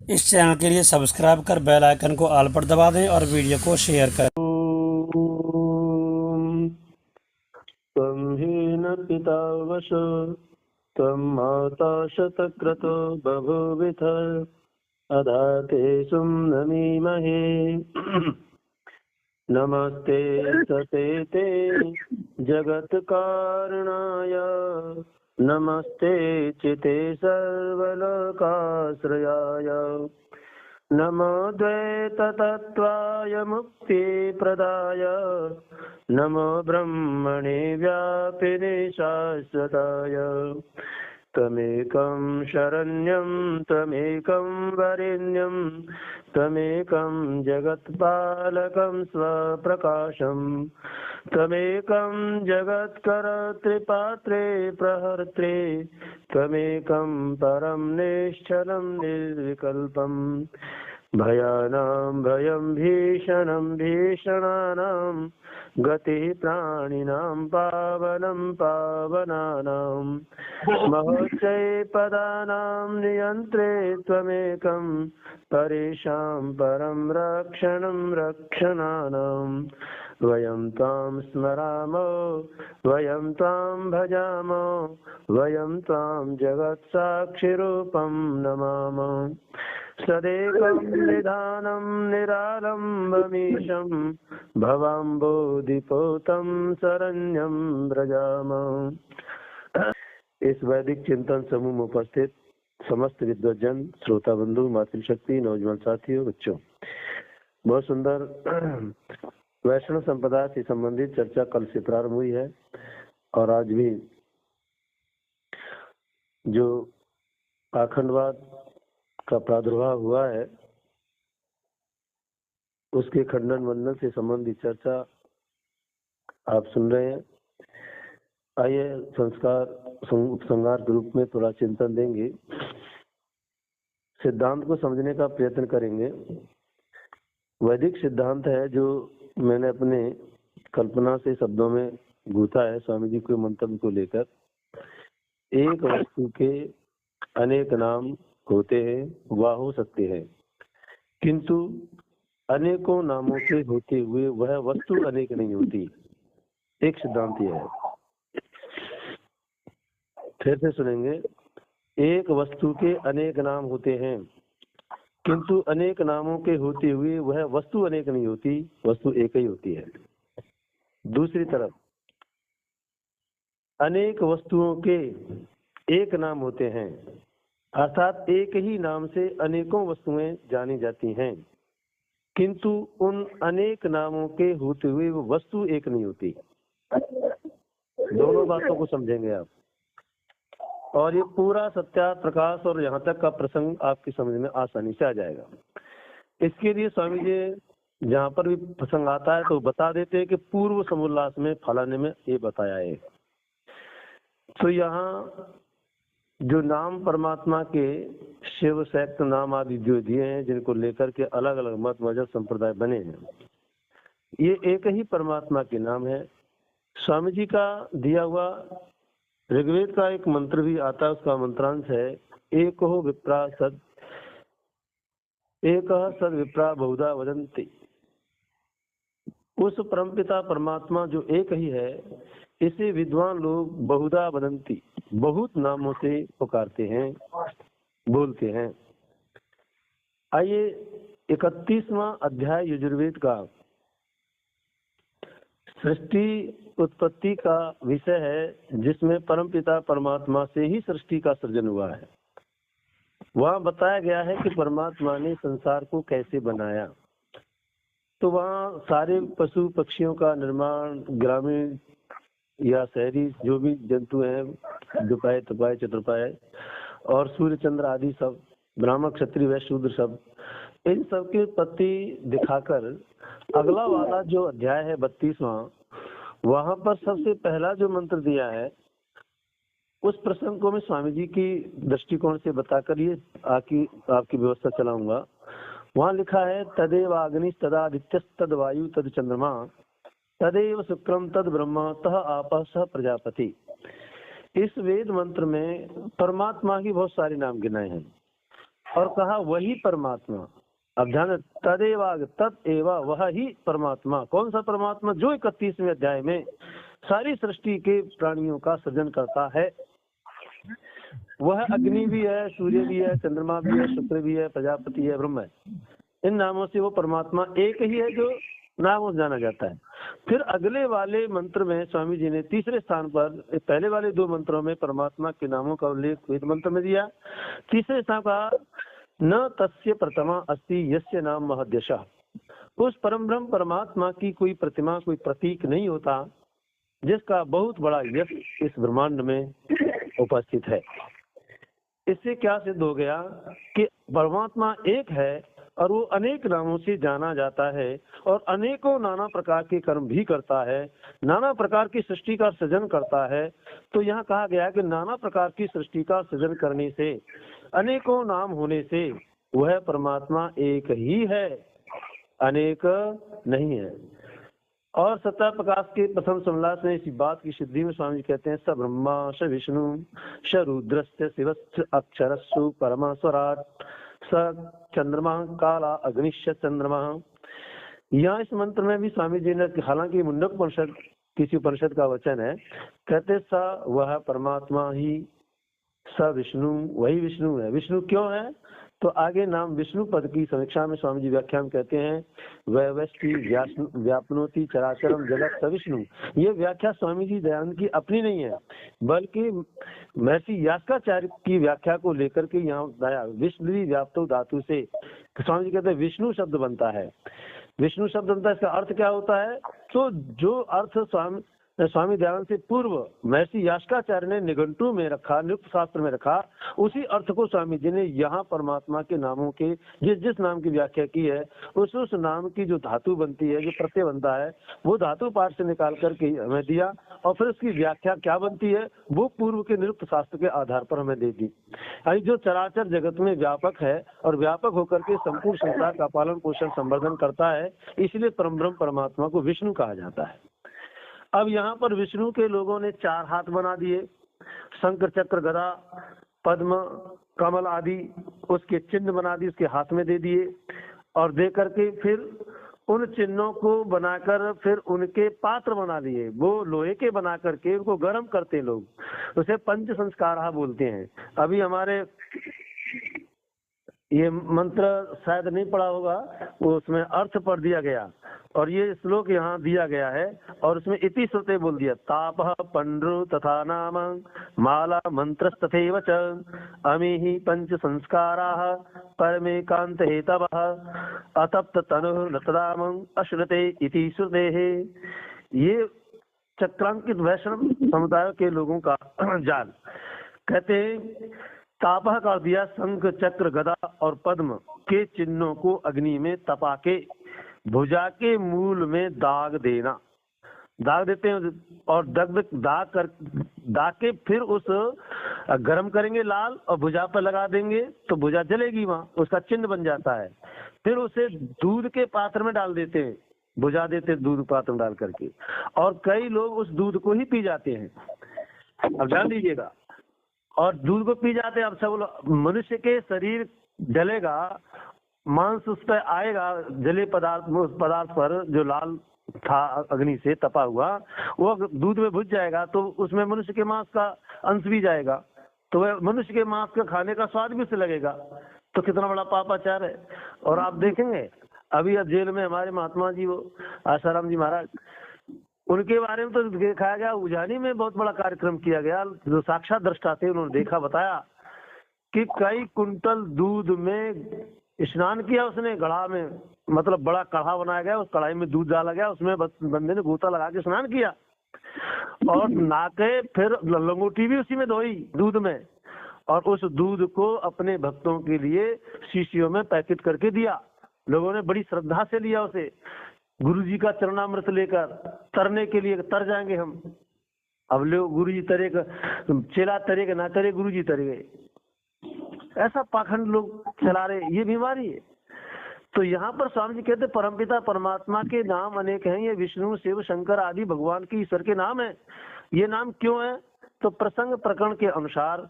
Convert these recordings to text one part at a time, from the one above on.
इस चैनल के लिए सब्सक्राइब कर बेल आइकन को ऑल पर दबा दें और वीडियो को शेयर करें। त्वं हीन पिता वशो त्वं माता शतक्रतो बभूविथ अधाते सुम्नमीमहे नमस्ते सते ते जगत्कारणाय नमस्ते चिते सर्वलोकाश्रयाय नमो द्वैततत्त्वाय मुक्तिप्रदाय नमो ब्रह्मणे व्यापिने शाश्वताय त्वमेकं शरण्यं त्वमेकं वरेण्यं त्वमेकं जगत्पालकं स्वप्रकाशं त्वमेकं जगत्कर्त्रीपात्रे प्रहर्त्रे त्वमेकं परं निश्चलं निर्विकल्पम् भयानां भयं भीषणं भीषणानां गतिः प्राणिनां पावनं पावनानां महोच्चैपदानां नियन्त्रे त्वमेकं परेषां परं रक्षणं रक्षणानां वयं त्वां स्मरामो वयं त्वां भजामो वयं त्वां जगत्साक्षिरूपं नमामो सदेकं निधानं निरालम्बमीशं भवाम्बोधिपोतं शरण्यं व्रजामः। इस वैदिक चिंतन समूह में उपस्थित समस्त विद्वजन, श्रोता बंधु, मातृशक्ति, नौजवान साथियों, बच्चों, बहुत सुंदर वैष्णव संप्रदाय से संबंधित चर्चा कल से प्रारंभ हुई है और आज भी जो पाखंडवाद का प्रादुर्भाव हुआ है उसके खंडन मंडन से संबंधित चर्चा आप सुन रहे हैं। आइए उपसंहार के रूप में थोड़ा चिंतन देंगे, सिद्धांत को समझने का प्रयत्न करेंगे। वैदिक सिद्धांत है जो मैंने अपने कल्पना से शब्दों में गूंथा है स्वामी जी के मंतव्य को लेकर। एक वस्तु के अनेक नाम होते हैं, वह हो सकते हैं, किंतु अनेकों नामों से होते हुए वह वस्तु अनेक नहीं होती। एक सिद्धांत यह है। फिर से सुनेंगे। एक वस्तु के अनेक नाम होते हैं, किंतु अनेक नामों के होते हुए वह वस्तु अनेक नहीं होती, वस्तु एक ही होती है। दूसरी तरफ अनेक वस्तुओं के एक नाम होते हैं, अर्थात एक ही नाम से अनेकों वस्तुएं जानी जाती हैं, किंतु उन अनेक नामों के होते हुए वो वस्तु एक नहीं होती। दोनों बातों को समझेंगे आप, और ये पूरा सत्यार्थ प्रकाश और यहाँ तक का प्रसंग आपकी समझ में आसानी से आ जाएगा। इसके लिए स्वामी जी जहाँ पर भी प्रसंग आता है तो बता देते हैं कि पूर्व समुल्लास में फलाने में ये बताया है। तो यहाँ जो नाम परमात्मा के शिव शक्त नाम आदि जो दिए हैं, जिनको लेकर के अलग अलग मत मजहब संप्रदाय बने हैं, ये एक ही परमात्मा के नाम है। स्वामी जी का दिया हुआ ऋग्वेद का एक मंत्र भी आता है, उसका मंत्रांश है एको विप्रा सद एक सद विप्रा बहुधा वदंती। उस परमपिता परमात्मा जो एक ही है, इसे विद्वान लोग बहुधा वदंती, बहुत नामों से पुकारते हैं, बोलते हैं। आइए 31वां अध्याय यजुर्वेद का सृष्टि उत्पत्ति का विषय है, जिसमें परमपिता परमात्मा से ही सृष्टि का सृजन हुआ है। वहाँ बताया गया है कि परमात्मा ने संसार को कैसे बनाया। तो वहाँ सारे पशु पक्षियों का निर्माण, ग्रामीण या शहरी जो भी जंतु हैं, दुपाय तपाय चतुर्पाय और सूर्य चंद्र आदि सब, ब्राह्मण क्षत्रिय वैश्य शूद्र सब, इन सब की उत्पत्ति दिखाकर अगला वाला जो अध्याय है 32वां, वहां पर सबसे पहला जो मंत्र दिया है उस प्रसंग को मैं स्वामी जी की दृष्टिकोण से बताकर ये आपकी व्यवस्था चलाऊंगा। वहां लिखा है तदेव अग्नि तदादित्य तद वायु तद चंद्रमा तदेव शुक्रम तद ब्रह्म तह आपः सह प्रजापति। इस वेद मंत्र में परमात्मा की बहुत सारे नाम गिनाए हैं और कहा वही परमात्मा। अब ध्यान, तदेवाग तदेव, वह ही परमात्मा। कौन सा परमात्मा? जो 31वें अध्याय में सारी सृष्टि के प्राणियों का सृजन करता है। वह अग्नि भी है, सूर्य भी है, चंद्रमा भी है, शुक्र भी है, प्रजापति है, ब्रह्म है। इन नामों से वो परमात्मा एक ही है जो नामों से जाना जाता है। फिर अगले वाले मंत्र में स्वामी जी ने तीसरे स्थान पर, पहले वाले 2 मंत्रों में परमात्मा के नामों का उल्लेख वेद मंत्र में दिया। तीसरे स्थान का न तस्य प्रथमा अस्ति यस्य नाम महद्यशः। उस परम ब्रह्म परमात्मा की कोई प्रतिमा, कोई प्रतीक नहीं होता जिसका बहुत बड़ा यश इस ब्रह्मांड में उपस्थित है। इससे क्या सिद्ध हो गया कि परमात्मा एक है और वो अनेक नामों से जाना जाता है और अनेकों नाना प्रकार के कर्म भी करता है, नाना प्रकार की सृष्टि का सृजन करता है। तो यहाँ कहा गया कि नाना प्रकार की सृष्टि का सृजन करने से, अनेकों नाम होने से वह परमात्मा एक ही है, अनेक नहीं है। और सत्ता प्रकाश के प्रथम समलास में इसी बात की सिद्धि में स्वामी जी कहते हैं, स ब्रह्मा स विष्णु स रुद्रस्य शिवस्य अक्षरस्सु परमेश्वराट स चंद्रमा काला अग्निश्य चंद्रमा। यहाँ इस मंत्र में भी स्वामी जी ने, हालांकि मुंडक उपनिषद किसी उपनिषद का वचन है, कहते स वह परमात्मा ही, स विष्णु, वही विष्णु है। विष्णु क्यों है? तो आगे नाम विष्णु पद की समीक्षा में स्वामी जी व्याख्यान कहते हैं, वैवष्टि व्यापनोति चराचरम जगत सविष्णु। ये व्याख्या स्वामी जी दयानंद की अपनी नहीं है, बल्कि महर्षि यास्काचार्य की व्याख्या को लेकर के यहाँ बताया। विष्णु व्याप्तो धातु से स्वामी जी कहते हैं विष्णु शब्द बनता है। विष्णु शब्द बनता है, इसका अर्थ क्या होता है? तो जो अर्थ स्वामी दयानंद से पूर्व महर्षि यास्काचार्य ने निघंटू में रखा, निरुक्त शास्त्र में रखा, उसी अर्थ को स्वामी जी ने यहाँ परमात्मा के नामों के जिस नाम की व्याख्या की है, उस नाम की जो धातु बनती है, जो प्रत्यय बनता है, वो धातु पाठ से निकाल करके हमें दिया और फिर उसकी व्याख्या क्या बनती है वो पूर्व के निरुक्त शास्त्र के आधार पर हमें दे दी। यानी जो चराचर जगत में व्यापक है और व्यापक होकर के संपूर्ण संसार का पालन पोषण संवर्धन करता है, इसलिए परम ब्रह्म परमात्मा को विष्णु कहा जाता है। अब यहाँ पर विष्णु के लोगों ने 4 हाथ बना दिए, शंकर चक्र गदा पद्म कमल आदि उसके चिन्ह बना दिए, उसके हाथ में दे दिए और दे करके फिर उन चिन्हों को बनाकर फिर उनके पात्र बना लिए। वो लोहे के बना करके उनको गर्म करते हैं लोग, उसे पंच संस्कार बोलते हैं। अभी हमारे ये मंत्र शायद नहीं पढ़ा होगा, वो उसमें अर्थ पढ़ दिया गया और ये श्लोक यहाँ दिया गया है और उसमें इति श्रुते बोल दिया, तापः पंड्रु तथा नाम माला मंत्रस्तथैव च अमीहि पंच संस्काराः परमेकांत हेतवः अतप्त तनुः नतदामं अश्नुते इति श्रुतेः। ये चक्रांकित वैष्णव समुदाय के लोगों का जाल। कहते हैं तापह कर दिया शंख चक्र गदा और पद्म के चिन्हों को अग्नि में तपा के भुजा के मूल में दाग देना, दाग देते हैं और दाग के फिर उस गरम करेंगे लाल और भुजा पर लगा देंगे तो भुजा जलेगी, वहां उसका चिन्ह बन जाता है। फिर उसे दूध के पात्र में डाल देते हैं, भुजा देते दूध पात्र में डाल करके, और कई लोग उस दूध को ही पी जाते हैं। अब ध्यान दीजिएगा, और दूध को पी जाते हैं। अब सब मनुष्य के शरीर जलेगा, मांस उस पर आएगा, जले पदार्थ उस पदार्थ पर जो लाल था अग्नि से तपा हुआ, वो दूध में भुज जाएगा तो उसमें मनुष्य के मांस का अंश भी जाएगा, तो वह मनुष्य के मांस का खाने का स्वाद भी उसे लगेगा। तो कितना बड़ा पापाचार है। और आप देखेंगे अभी जेल में हमारे महात्मा जी, वो आसाराम जी महाराज, उनके बारे में तो दिखाया गया, उजानी में बहुत बड़ा कार्यक्रम किया गया। जो साक्षात दृष्टा थे उन्होंने देखा, बताया कि कई कुंटल दूध में स्नान किया उसने, घड़ा में, मतलब बड़ा कढ़ा बनाया गया, उस कढ़ाई में दूध डाला गया, उसमें बंदे ने गोता लगा के स्नान किया और नाके फिर लंगोटी भी उसी में धोई दूध में, और उस दूध को अपने भक्तों के लिए शीशियों में पैकेट करके दिया। लोगों ने बड़ी श्रद्धा से लिया उसे, गुरुजी का चरणामृत लेकर तरने के लिए, तर जाएंगे हम। अब लोग गुरुजी तरेगा, चेला तरेगा ना तरे, गुरुजी तरेगे, ऐसा पाखंड लोग चला रहे, ये बीमारी है। तो यहाँ पर स्वामी जी कहते परमपिता परमात्मा के नाम अनेक हैं, ये विष्णु शिव शंकर आदि भगवान की ईश्वर के नाम है। ये नाम क्यों है? तो प्रसंग प्रकरण के अनुसार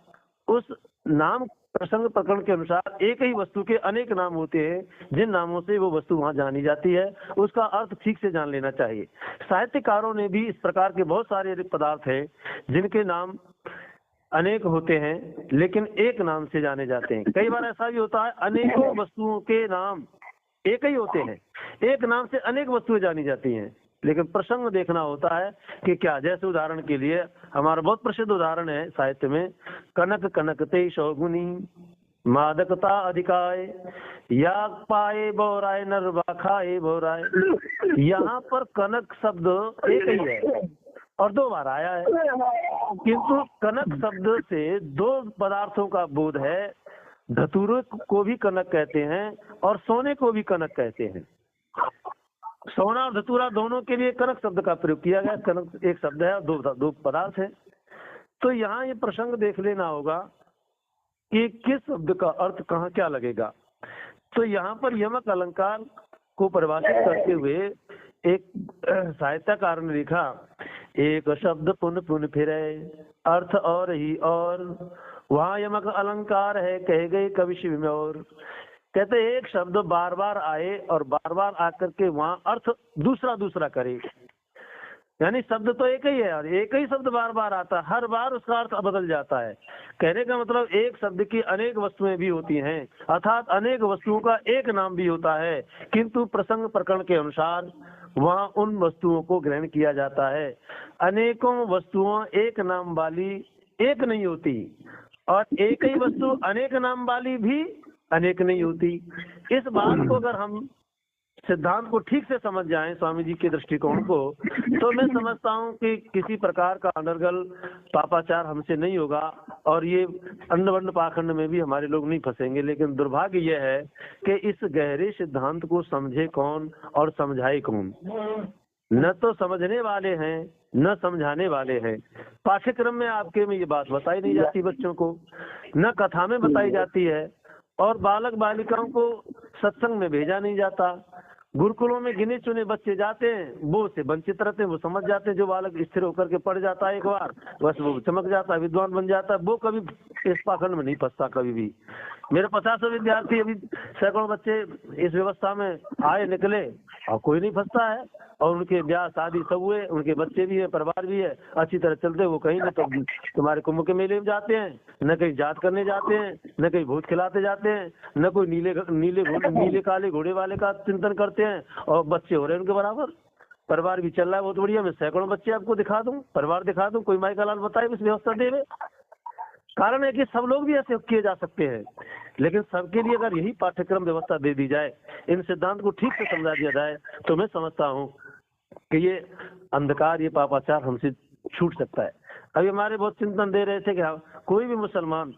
उस नाम प्रसंग प्रकरण के अनुसार एक ही वस्तु के अनेक नाम होते हैं, जिन नामों से वो वस्तु वहां जानी जाती है उसका अर्थ ठीक से जान लेना चाहिए। साहित्यकारों ने भी इस प्रकार के बहुत सारे पदार्थ हैं जिनके नाम अनेक होते हैं लेकिन एक नाम से जाने जाते हैं। कई बार ऐसा भी होता है अनेकों वस्तुओं के नाम एक ही होते हैं, एक नाम से अनेक वस्तुएं जानी जाती हैं, लेकिन प्रसंग देखना होता है कि क्या। जैसे उदाहरण के लिए हमारा बहुत प्रसिद्ध उदाहरण है साहित्य में, कनक कनकते शौगुनी मादकता अधिकाय या पाए बोराय नरवा खाए बोराय। यहाँ पर कनक शब्द एक ही है और 2 बार आया है, किंतु कनक शब्द से 2 पदार्थों का बोध है। धतूरे को भी कनक कहते हैं और सोने को भी कनक कहते हैं। सोना और धतूरा दोनों के लिए कनक शब्द का प्रयोग किया गया। कनक एक शब्द है और 2 पदार्थ है। तो यहाँ ये प्रसंग देख लेना होगा कि किस शब्द का अर्थ कहाँ क्या लगेगा। तो यहाँ पर यमक अलंकार को परिभाषित करते हुए एक साहित्यकार ने लिखा, एक शब्द पुन पुन फिरे अर्थ और ही और, वहाँ यमक अलंकार है कहे गए कवि शिव में। और कहते एक शब्द बार बार आए और बार बार आकर के वहाँ अर्थ दूसरा दूसरा करे, यानी शब्द तो एक ही है और एक ही शब्द बार बार आता है, हर बार उसका अर्थ बदल जाता है। कहने का मतलब एक शब्द की अनेक वस्तुएं भी होती हैं, अर्थात अनेक वस्तुओं का एक नाम भी होता है, किंतु प्रसंग प्रकरण के अनुसार वहाँ उन वस्तुओं को ग्रहण किया जाता है। अनेकों वस्तुओं एक नाम वाली एक नहीं होती और एक ही वस्तु अनेक नाम वाली भी अनेक नहीं होती। इस बात को अगर हम सिद्धांत को ठीक से समझ जाएं, स्वामी जी के दृष्टिकोण को, तो मैं समझता हूं कि किसी प्रकार का अनर्गल पापाचार हमसे नहीं होगा और ये अन्नवर्ण पाखंड में भी हमारे लोग नहीं फंसेंगे। लेकिन दुर्भाग्य यह है कि इस गहरे सिद्धांत को समझे कौन और समझाए कौन। न तो समझने वाले हैं न समझाने वाले हैं। पाठ्यक्रम में आपके में ये बात बताई नहीं जाती बच्चों को, न कथा में बताई जाती है और बालक बालिकाओं को सत्संग में भेजा नहीं जाता। गुरुकुलों में गिने चुने बच्चे जाते हैं, वो से वंचित रहते हैं, वो समझ जाते हैं। जो बालक स्थिर होकर के पढ़ जाता है एक बार, बस वो चमक जाता है, विद्वान बन जाता है, वो कभी इस पाखंड में नहीं फंसता कभी भी। मेरे 50 विद्यार्थी अभी सैकड़ों बच्चे इस व्यवस्था में आए निकले और कोई नहीं फंसता है। और उनके ब्याह शादी सब हुए, उनके बच्चे भी है, परिवार भी है, अच्छी तरह चलते। वो कहीं न तो तुम्हारे कुंभ के मेले में जाते हैं, न कहीं जात करने जाते हैं, न कहीं भूत खिलाते जाते हैं, न कोई नीले काले घोड़े वाले का चिंतन करते हैं और बच्चे हो रहे हैं उनके बराबर। परिवार भी चल रहा है बहुत बढ़िया। मैं सैकड़ों बच्चे आपको दिखा दूं, परिवार दिखा दूं, कोई माई का लाल बताए इस व्यवस्था देवे। कारण है कि सब लोग भी ऐसे किए जा सकते हैं, लेकिन सबके लिए अगर यही पाठ्यक्रम व्यवस्था दे दी जाए, इन सिद्धांत को ठीक से समझा दिया जाए, तो मैं समझता हूँ कि ये अंधकार, ये पापाचार हमसे छूट सकता है। अभी हमारे बहुत चिंतन दे रहे थे कि कोई भी मुसलमान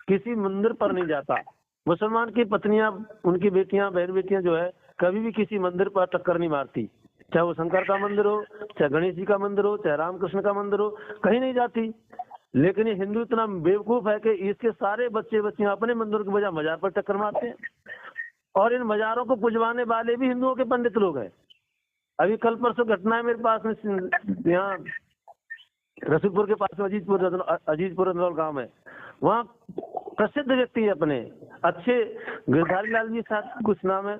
किसी मंदिर पर नहीं जाता। मुसलमान की पत्नियां, उनकी बेटियां, बहन बेटियां जो है, कभी भी किसी मंदिर पर टक्कर नहीं मारती। चाहे वो शंकर का मंदिर हो, चाहे गणेश जी का मंदिर हो, चाहे रामकृष्ण का मंदिर हो, कहीं नहीं जाती। लेकिन ये हिंदू इतना बेवकूफ है कि इसके सारे बच्चे बच्चियां अपने मंदिर के बजाय मजार पर टक्कर मारते हैं। और इन मजारों को पुजवाने वाले भी हिंदुओं के पंडित लोग हैं। अभी कल परसों घटना है मेरे पास में, यहाँ रसूलपुर के पास में अजीजपुर रंजौल गांव है। वहाँ प्रसिद्ध व्यक्ति है अपने अच्छे, गिरधारी लाल जी साहब कुछ नाम है,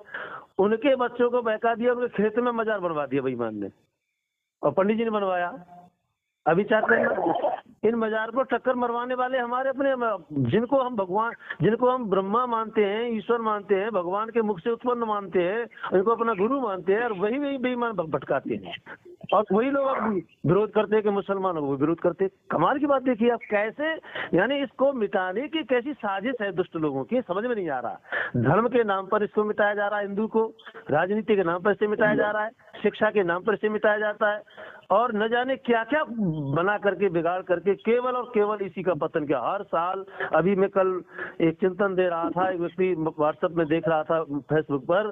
उनके बच्चों को बहका दिया, उनके खेत में मजार बनवा दिया बेईमान ने, और पंडित जी ने बनवाया। अभी चार करना इन मजार पर टक्कर मरवाने वाले हमारे अपने, जिनको हम भगवान, जिनको हम ब्रह्मा मानते हैं, ईश्वर मानते हैं, भगवान के मुख से उत्पन्न मानते हैं, उनको अपना गुरु मानते हैं, और वही बेईमान भटकाते हैं। और वही लोग अब विरोध करते हैं कि मुसलमानों को विरोध करते। कमाल की बात देखिए आप, कैसे यानी इसको मिटाने की कैसी साजिश है दुष्ट लोगों की, समझ में नहीं आ रहा। धर्म के नाम पर इसको मिटाया जा रहा है, हिंदू को राजनीति के नाम पर इसे मिटाया जा रहा है, शिक्षा के नाम पर इसे मिटाया जाता है, और न जाने क्या क्या बना करके बिगाड़ करके केवल और केवल इसी का पतन किया हर साल। अभी मैं कल एक चिंतन दे रहा था, एक व्यक्ति व्हाट्सएप में देख रहा था फेसबुक पर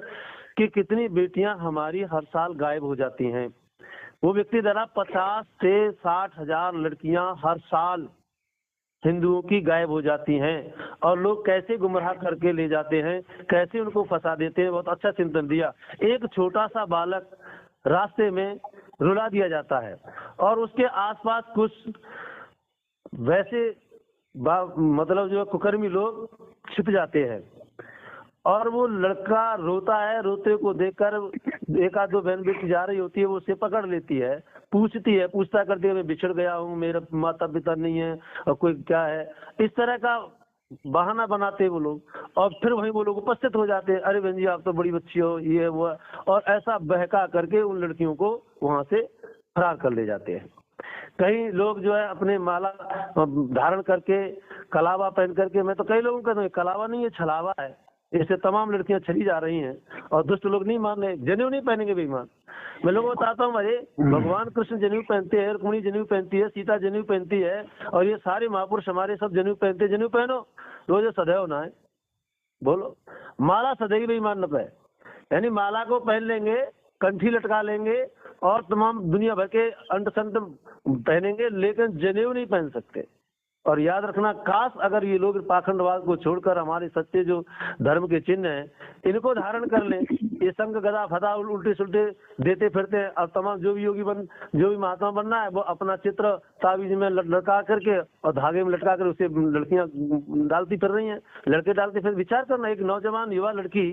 कि कितनी बेटियां हमारी हर साल गायब हो जाती हैं। वो व्यक्ति दरा 50 से 60 हजार लड़कियां हर साल हिंदुओं की गायब हो जाती हैं, और लोग कैसे गुमराह करके ले जाते हैं, कैसे उनको फंसा देते हैं। बहुत अच्छा चिंतन दिया। एक छोटा सा बालक रास्ते में रुला दिया जाता है और उसके आसपास कुछ वैसे मतलब जो कुकर्मी लोग छिप जाते हैं और वो लड़का रोता है, रोते को देखकर एक आध दो बहन बेटी जा रही होती है, वो उसे पकड़ लेती है, पूछता करती है मैं बिछड़ गया हूँ, मेरा माता पिता नहीं है और कोई क्या है, इस तरह का बहाना बनाते हैं वो लोग। और फिर वही वो लोग उपस्थित हो जाते हैं, अरे बहन जी आप तो बड़ी बच्ची हो, ये वो, और ऐसा बहका करके उन लड़कियों को वहां से फरार कर ले जाते हैं। कई लोग जो है अपने माला धारण करके, कलावा पहन करके, मैं तो कई लोगों का कहता कलावा नहीं है छलावा है, इससे तमाम लड़कियां छली जा रही हैं और दुष्ट लोग नहीं मान रहे, जनेऊ नहीं पहनेंगे बेईमान। मैं लोगों को बताता हूँ, अरे भगवान कृष्ण जनेऊ पहनते हैं, रुक्मिणी जनेऊ पहनती है, सीता जनेऊ पहनती है, और ये सारे महापुरुष हमारे सब जनेऊ पहनते हैं, जनेऊ पहनो, रोज सदैव ना है, बोलो माला सदैव बेईमान न पाए, यानी माला को पहन लेंगे, कंठी लटका लेंगे और तमाम दुनिया भर के अंट संत पहनेंगे, लेकिन जनेऊ नहीं पहन सकते। और याद रखना, काश अगर ये लोग पाखंडवाद को छोड़कर हमारे सच्चे जो धर्म के चिन्ह हैं इनको धारण कर लें। ये संग गदा फदा उल्टे सुल्टे देते फिरते हैं। अब तमाम जो भी महात्मा बनना है वो अपना चित्र ताबीज में लटका करके और धागे में लटका कर उसे लड़कियां डालती फिर रही हैं, लड़के डालते फिर। विचार करना, एक नौजवान युवा लड़की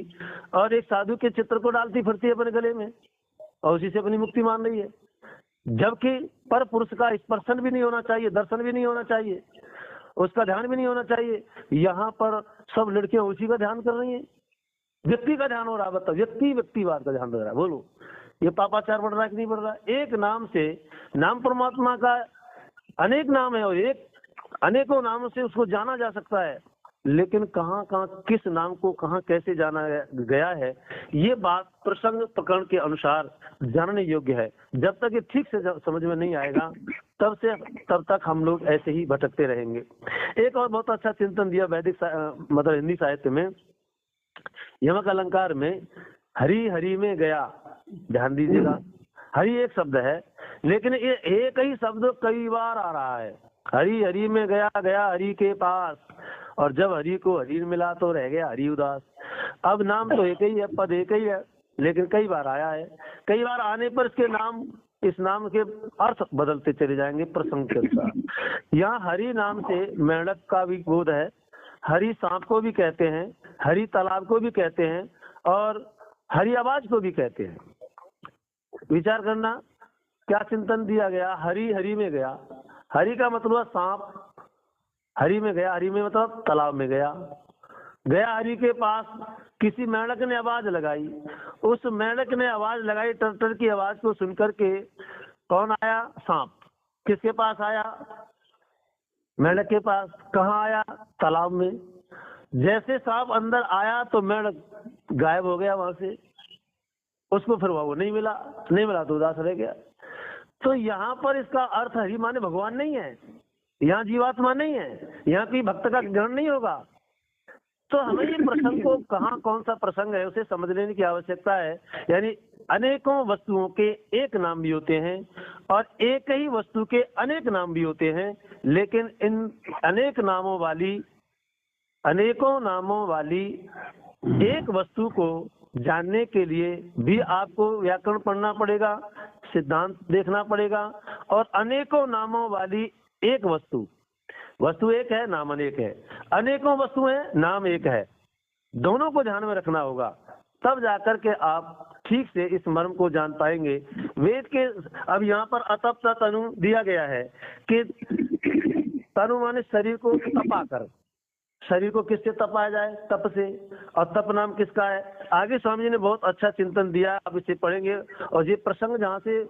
और एक साधु के चित्र को डालती फिरती है अपने गले में और उसी से अपनी मुक्ति मान रही है, जबकि पर पुरुष का स्पर्शन भी नहीं होना चाहिए, दर्शन भी नहीं होना चाहिए, उसका ध्यान भी नहीं होना चाहिए। यहाँ पर सब लड़कियां उसी का ध्यान कर रही हैं, व्यक्ति का ध्यान हो रहा है। बताओ, व्यक्तिवाद का ध्यान लग रहा है। बोलो ये पापाचार बढ़ रहा है कि नहीं बढ़ रहा है? एक नाम से, नाम परमात्मा का अनेक नाम है और एक अनेकों नामों से उसको जाना जा सकता है, लेकिन कहाँ किस नाम को कहाँ कैसे जाना गया है, ये बात प्रसंग प्रकरण के अनुसार जानने योग्य है। जब तक ये ठीक से समझ में नहीं आएगा तब तक हम लोग ऐसे ही भटकते रहेंगे। एक और बहुत अच्छा चिंतन दिया वैदिक मतलब हिंदी साहित्य में, यमक अलंकार में, हरि हरि में गया, ध्यान दीजिएगा, हरि एक शब्द है लेकिन ये एक ही शब्द कई बार आ रहा है। हरि हरि में गया, गया हरि के पास, और जब हरि को हरि मिला तो रह गया हरि उदास। अब नाम तो एक ही है, पद एक ही है, लेकिन कई बार आया है। कई बार आने पर इस नाम के अर्थ बदलते चले जाएंगे प्रसंग के अनुसार। यहाँ हरि नाम से मेंढक का भी बोध है, हरि सांप को भी कहते हैं, हरि तालाब को भी कहते हैं और हरि आवाज को भी कहते हैं। विचार करना क्या चिंतन दिया गया। हरि हरि में गया, हरि का मतलब सांप, हरि में गया, हरि में मतलब तालाब में गया, गया हरि के पास, किसी मेंढक ने आवाज लगाई, उस मेंढक ने आवाज लगाई, टर की आवाज को सुनकर के कौन आया? सांप। किसके पास आया? मेंढक के पास। कहाँ आया? तालाब में। जैसे सांप अंदर आया तो मेंढक गायब हो गया वहां से, उसको फिर वो नहीं मिला तो उदास रह गया। तो यहाँ पर इसका अर्थ हरि माने भगवान नहीं है, यहाँ जीवात्मा नहीं है, यहाँ कोई भक्त का ग्रहण नहीं होगा। तो हमें ये प्रसंग को कहाँ कौन सा प्रसंग है उसे समझ लेने की आवश्यकता है। यानी अनेकों वस्तुओं के एक नाम भी होते हैं और एक ही वस्तु के अनेक नाम भी होते हैं, लेकिन इन अनेकों नामों वाली एक वस्तु को जानने के लिए भी आपको व्याकरण पढ़ना पड़ेगा, सिद्धांत देखना पड़ेगा। और अनेकों नामों वाली एक वस्तु एक है, नाम अनेक है। अनेकों वस्तु है, नाम एक है। दोनों को ध्यान में रखना होगा, तब जाकर के आप ठीक से इस मर्म को जान पाएंगे। वेद के अब यहाँ पर अतप्त तनु दिया गया है कि तनु माने शरीर को तपाकर, शरीर को किससे तपाया जाए? तप से। और तप नाम किसका है? आगे स्वामी जी ने बहुत अच्छा चिंतन दिया, आप इसे पढ़ेंगे। और ये प्रसंग जहाँ से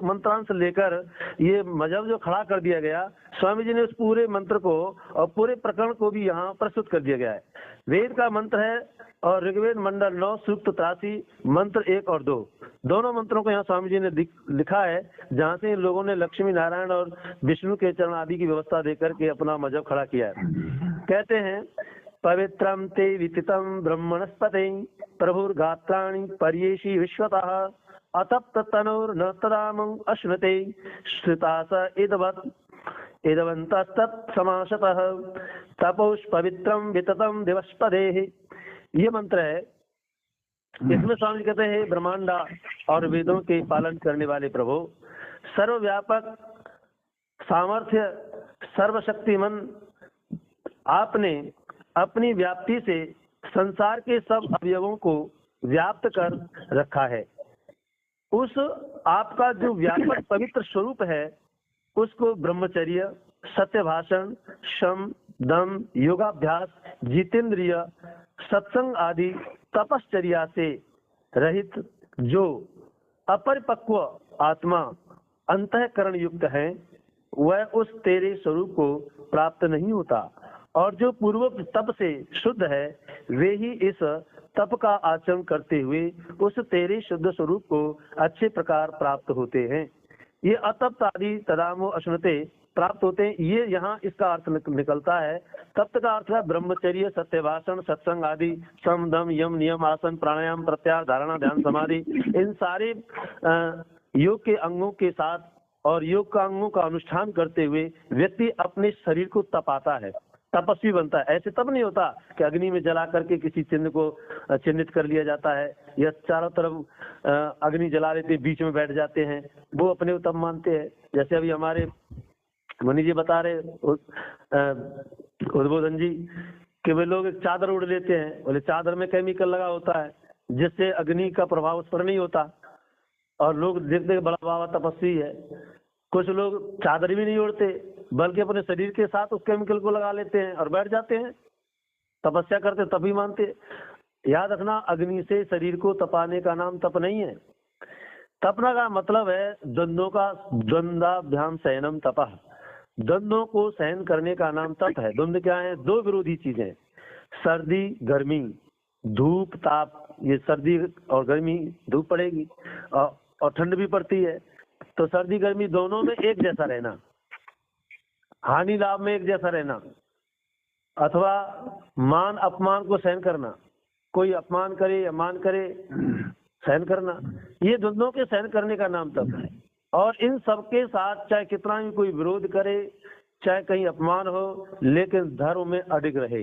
मंत्रांश लेकर ये मजहब जो खड़ा कर दिया गया, स्वामी जी ने उस पूरे मंत्र को और पूरे प्रकरण को भी यहाँ प्रस्तुत कर दिया गया है। वेद का मंत्र है और ऋग्वेद मंडल 9 सूक्त 83 मंत्र 1 और 2 दोनों मंत्रों को यहाँ स्वामी जी ने लिखा है, जहाँ से इन लोगों ने लक्ष्मी नारायण और विष्णु के चरण आदि की व्यवस्था देकर के अपना मजहब खड़ा किया है। कहते हैं, पवित्रम ते वितितम ब्रह्मणस्पते प्रभुर्गात्राणि पर्येषि विश्वतः अतप्त तनोर न तदामं अश्नुते श्रुतास इदवन्तस्तत् समासतः तपोष पवित्रम विततम दिवस्पदेः। ये मंत्र है। इसमें स्वामी कहते हैं, ब्रह्मांडा और वेदों के पालन करने वाले प्रभु, सर्वव्यापक सामर्थ्य सर्वशक्तिमान, आपने अपनी व्याप्ति से संसार के सब अवयवों को व्याप्त कर रखा है। उस आपका जो व्यापक पवित्र स्वरूप है उसको ब्रह्मचर्य, सत्य भाषण, शम, दम, योगाभ्यास, जितेंद्रिय, सत्संग आदि तपश्चर्या से रहित जो अपरिपक्व आत्मा अंतःकरण युक्त है वह उस तेरे स्वरूप को प्राप्त नहीं होता, और जो पूर्व तप से शुद्ध है वे ही इस तप का आचरण करते हुए उस तेरे शुद्ध स्वरूप को अच्छे प्रकार प्राप्त होते हैं। ये अतप्त आदि तदामो अश्नुते प्राप्त होते हैं। ये यहाँ इसका अर्थ निकलता है। तप्त का अर्थ है ब्रह्मचर्य, सत्य भाषण, सत्संग आदि, सम, दम, यम, नियम, आसन, प्राणायाम, प्रत्याहार, धारणा, ध्यान, समाधि, इन सारे योग के अंगों के साथ और योग का अंगों का अनुष्ठान करते हुए व्यक्ति अपने शरीर को तपाता है, तपस्वी बनता है। ऐसे तब नहीं होता कि अग्नि में जला करके किसी चिन्ह को चिन्हित कर लिया जाता है या चारों तरफ अग्नि जला लेते बीच में बैठ जाते हैं, वो अपने को तब मानते हैं। जैसे अभी हमारे मनी जी बता रहे उद्बोधन जी कि वे लोग एक चादर उड़ लेते हैं, बोले चादर में केमिकल लगा होता है जिससे अग्नि का प्रभाव उस पर नहीं होता, और लोग देखते हैं बड़ा बाबा तपस्वी है। कुछ लोग चादर भी नहीं ओढ़ते बल्कि अपने शरीर के साथ उस केमिकल को लगा लेते हैं और बैठ जाते हैं, तपस्या करते तभी मानते। याद रखना, अग्नि से शरीर को तपाने का नाम तप नहीं है। तपना का मतलब है द्वंद्वों का द्वंद्वाभ्याम शयनम तपः, द्वंद्वों को सहन करने का नाम तप है। द्वंद्व क्या है? दो विरोधी चीजें, सर्दी गर्मी, धूप ताप। ये सर्दी और गर्मी, धूप पड़ेगी और ठंड भी पड़ती है, तो सर्दी गर्मी दोनों में एक जैसा रहना, हानि लाभ में एक जैसा रहना, अथवा मान अपमान को सहन करना, कोई अपमान करे या मान करे सहन करना, ये द्वंद्वों के सहन करने का नाम तप है। और इन सबके साथ चाहे कितना भी कोई विरोध करे, चाहे कहीं अपमान हो, लेकिन धर्म में अडिग रहे,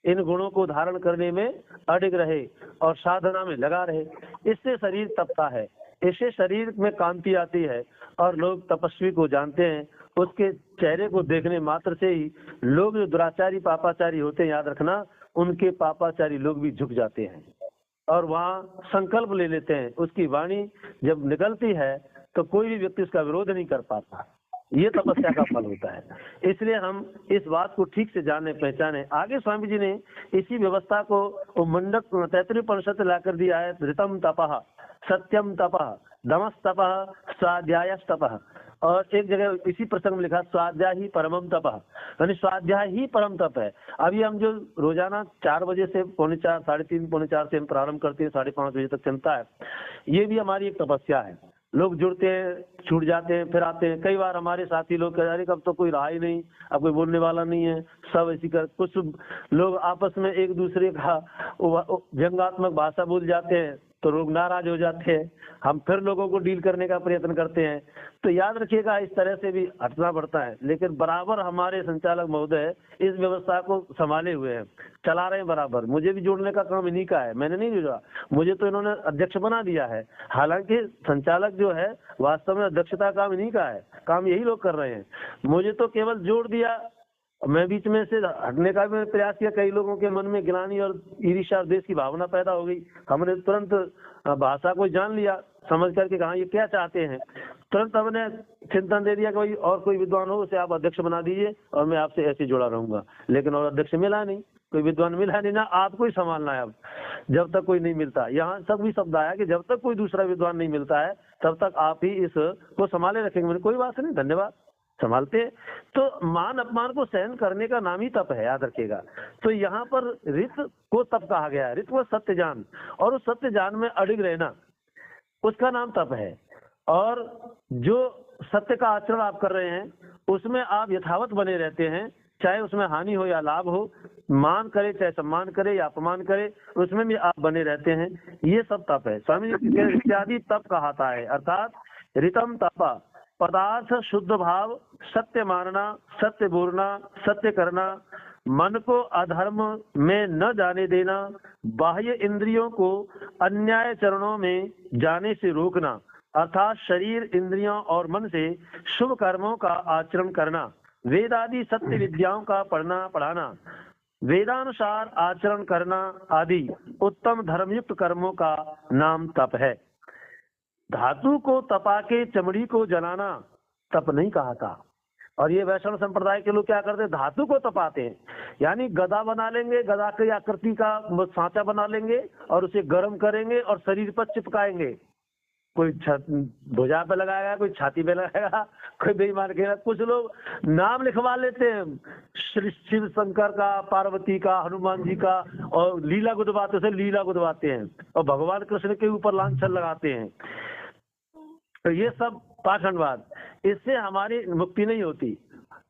इन गुणों को धारण करने में अडिग रहे और साधना में लगा रहे, इससे शरीर तपता है, इससे शरीर में कांति आती है और लोग तपस्वी को जानते हैं। उसके चेहरे को देखने मात्र से ही लोग जो दुराचारी पापाचारी होते हैं, याद रखना, उनके पापाचारी लोग भी झुक जाते हैं और वहाँ संकल्प ले लेते हैं। उसकी वाणी जब निकलती है तो कोई भी व्यक्ति उसका विरोध नहीं कर पाता। ये तपस्या का फल होता है। इसलिए हम इस बात को ठीक से जाने पहचाने। आगे स्वामी जी ने इसी व्यवस्था को मंडक 33 ला कर दिया है। धृतम तपः, सत्यम तपः, दमस तपः, स्वाध्याय तपः। और एक जगह इसी प्रसंग में लिखा स्वाध्याय ही परमम तपः, यानी स्वाध्याय ही परम तप है। अभी हम जो रोजाना 4 बजे से 3:45, 3:30, 4:45 से हम प्रारंभ करते हैं, 5:30 बजे तक चलता है, ये भी हमारी एक तपस्या है। लोग जुड़ते हैं, छूट जाते हैं, फिर आते हैं। कई बार हमारे साथी लोग कह रहे अब तो कोई रहा ही नहीं, अब कोई बोलने वाला नहीं है, सब ऐसी कर। कुछ लोग आपस में एक दूसरे का व्यंग्यात्मक भाषा बोल जाते हैं तो लोग नाराज हो जाते हैं। हम फिर लोगों को डील करने का प्रयत्न करते हैं। तो याद रखिएगा, इस तरह से भी हटना पड़ता है, लेकिन बराबर हमारे संचालक महोदय इस व्यवस्था को संभाले हुए हैं, चला रहे हैं बराबर। मुझे भी जोड़ने का काम इन्हीं का है, मैंने नहीं जोड़ा, मुझे तो इन्होंने अध्यक्ष बना दिया है। हालांकि संचालक जो है वास्तव में अध्यक्षता काम इन्हीं का है, काम यही लोग कर रहे हैं। मुझे तो केवल जोड़ दिया, मैं बीच में से हटने का भी प्रयास किया। कई लोगों के मन में ग्लानि और ईर्ष्या और देश की भावना पैदा हो गई। हमने तुरंत भाषा को जान लिया, समझ करके कहा ये क्या चाहते हैं, तुरंत हमने चिंतन दे दिया कि भाई और कोई विद्वान हो उसे आप अध्यक्ष बना दीजिए और मैं आपसे ऐसे जुड़ा रहूंगा। लेकिन और अध्यक्ष मिला नहीं, कोई विद्वान मिला नहीं, ना आपको ही संभालना है। अब जब तक कोई नहीं मिलता, यहाँ सब भी शब्द आया कि जब तक कोई दूसरा विद्वान नहीं मिलता है तब तक आप ही इसको संभाले रखेंगे। मैंने कोई बात नहीं, धन्यवाद, संभालते। तो मान अपमान को सहन करने का नाम ही तप है, याद रखिएगा। तो यहाँ पर रित को तप कहा गया है। रित को सत्य जान, और उस सत्य जान में अडिग रहना, उसका नाम तप है। और जो सत्य का आचरण आप कर रहे हैं उसमें आप यथावत बने रहते हैं, चाहे उसमें हानि हो या लाभ हो, मान करे चाहे सम्मान करे या अपमान करे, उसमें भी आप बने रहते हैं। ये सब तप है। स्वामी जी इत्यादि तप कहता है। अर्थात ऋतम तप, पदार्थ शुद्ध भाव, सत्य मानना, सत्य बोलना, सत्य करना, मन को अधर्म में न जाने देना, बाह्य इंद्रियों को अन्याय चरणों में जाने से रोकना, अर्थात शरीर, इंद्रियों और मन से शुभ कर्मों का आचरण करना, वेद आदि सत्य विद्याओं का पढ़ना पढ़ाना, वेदानुसार आचरण करना आदि उत्तम धर्मयुक्त कर्मों का नाम तप है। धातु को तपा के चमड़ी को जलाना तप नहीं कहा था। और ये वैष्णव संप्रदाय के लोग क्या करते हैं, धातु को तपाते हैं, यानी गदा बना लेंगे, गदा की आकृति का सांचा बना लेंगे और उसे गर्म करेंगे और शरीर पर चिपकाएंगे। कोई भुजा पे लगाएगा, कोई छाती पे लगाएगा, कोई बेईमान के, कुछ लोग नाम लिखवा लेते हैं श्री शिव शंकर का, पार्वती का, हनुमान जी का, और लीला गुदवाते हैं और भगवान कृष्ण के ऊपर लांछन लगाते हैं। तो ये सब पाखंडवाद, इससे हमारी मुक्ति नहीं होती।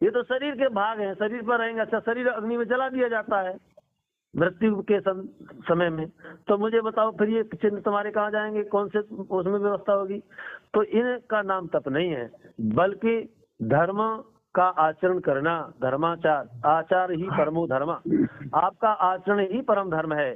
ये तो शरीर के भाग हैं, शरीर पर रहेंगे। अच्छा, शरीर अग्नि में जला दिया जाता है मृत्यु के समय में, तो मुझे बताओ फिर ये चिन्ह तुम्हारे कहाँ जाएंगे, कौन से उसमें व्यवस्था होगी? तो इनका नाम तप नहीं है, बल्कि धर्म का आचरण करना, धर्माचार, आचार ही परमो धर्म। आपका आचरण ही परम धर्म है।